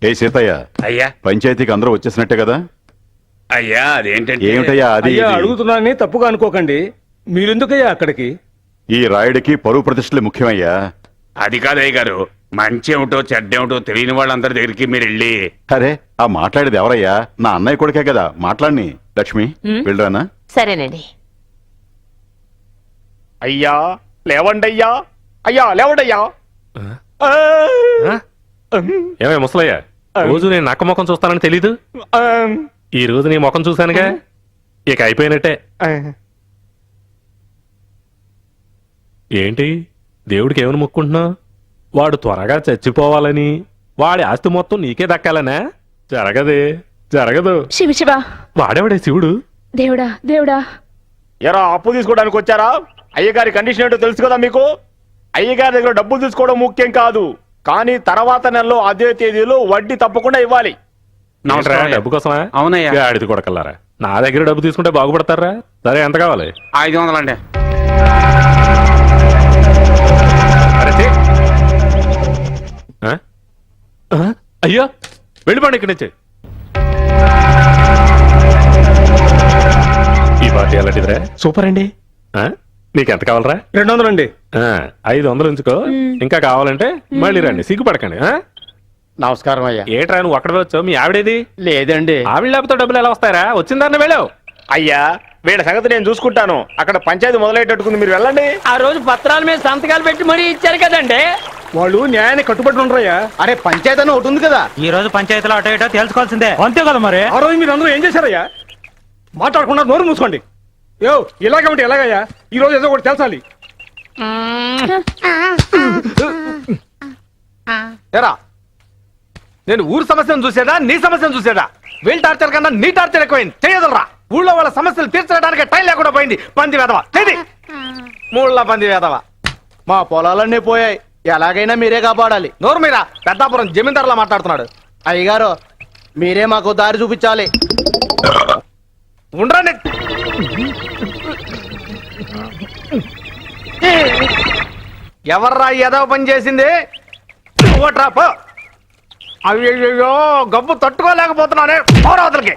ఏ సీతయ్య, అయ్యా పంచాయతీకి అందరూ వచ్చేసినట్టే కదా? అయ్యా అదేంటంటే ఏమిటయ్యా అది అయ్యా ఇది? అడుగుతున్నానని తప్పుగా అనుకోకండి. మీరెందుకయ్యా అక్కడికి? ఈ రాయుడికి పరువు ప్రతిష్టలే ముఖ్యమయ్యా. అది కాదయ్య గారు, మంచి ఏమిటో చెడ్డేమిటో తెలియని వాళ్ళందరి దగ్గరికి మీరు వెళ్ళి అరే, ఆ మాట్లాడేది ఎవరయ్యా? నా అన్నయ్య కొడుకే కదా. మాట్లాడిని లక్ష్మి, వెళ్ళరానా? సరేనండి. అయ్యా లేవండి, అయ్యా అయ్యా లేవండయ్యా. ఏమే ముసలయ్య, రోజు నేను నక్క ముఖం చూస్తానని తెలీదు? ఈ రోజు నీ ముఖం చూశానుగా, ఇక అయిపోయినట్టే. ఏంటి దేవుడికి ఏమని మొక్కుంటున్నావు? వాడు త్వరగా చచ్చిపోవాలని, వాడి ఆస్తి మొత్తం నీకే దక్కాలనా? జరగదే, జరగదు. శివ శివ, వాడేవాడే శివుడు? దేవుడా దేవుడా. ఎరా అప్పు తీసుకోవడానికి వచ్చారా? అయ్యగారి కండిషన్ ఏంటో తెలుసు కదా మీకు. అయ్యగారి దగ్గర డబ్బులు తీసుకోవడం ముఖ్యం కాదు, కానీ తర్వాత నెలలో అదే తేదీలో వడ్డీ తప్పకుండా ఇవ్వాలి. ఏంట్రా, డబ్బు కోసమా? అవునయ్యా. గాడిద కొడకల్లారా, నా దగ్గర డబ్బు తీసుకుంటే బాగుపడతారా? సరే, ఎంత కావాలి? 500 అండి. అరే ఛీ! అయ్యో, వెళ్ళిపోండి ఇక్కడి నుంచి. ఈ పార్టీ ఎలాంటిదిరా? సూపర్ అండి. నీకెంత కావాలరా? 200 అండి. 500 ఉంచుకో, ఇంకా కావాలంటే మళ్ళీ రండి, సిగ్గుపడకండి. నమస్కారం అయ్యా. ఏట్రా నువ్వు అక్కడ వచ్చావు? మీ ఆవిడేది? లేదండి. ఆవిడ లేకపోతే డబ్బులు ఎలా వస్తాయరా? వచ్చిందాన్ని వెళ్ళావు. అయ్యా వీళ్ళ సంగతి నేను చూసుకుంటాను. అక్కడ పంచాయతీ మొదలయ్యేటట్టుకుంది, మీరు వెళ్ళండి. ఆ రోజు పత్రాల మీద సంతకాలు పెట్టి మరీ ఇచ్చారు కదండి. వాళ్ళు న్యాయాన్ని కట్టుబడి ఉండరయ్యా. అరే పంచాయతీ అని ఒకటి ఉంది కదా. ఈ రోజు పంచాయతీలో అటో ఇటో తేల్చుకోవాల్సిందే. అంతే కదా మరి. ఆ రోజు మీరు అందరూ ఏం చేశారయ్యా? మాట్లాడకుండా నోరు మూసుకోండి. ఇలాగే ఉంటే ఎలాగయ్యా? ఈ రోజు ఏదో ఒకటి తెలుసాలి. ఎరా నేను ఊరు సమస్యను చూసేదా, నీ సమస్యను చూసేదా? వీళ్ళ టార్చర్ కన్నా నీ టార్చర్ ఎక్కువైంది. చేయదులరా. ఊళ్ళో వాళ్ళ సమస్యలు తీర్చడానికి టైం లేకుండా పోయింది. పంది వేదవా చేది, మూళ్ళ పంది వేదవా. మా పొలాలన్నీ పోయాయి, ఎలాగైనా మీరే కాపాడాలి. నోరు మీరా పెద్దాపురం జమీందారులా మాట్లాడుతున్నాడు. అయ్యగారు మీరే మాకు దారి చూపించాలి. ఉండరండి. ఎవర్రా ఏదో పని చేసింది? ఓట్రా పో. అయ్యో గబ్బు తట్టుకోలేకపోతున్నానే. పోరావతలకి.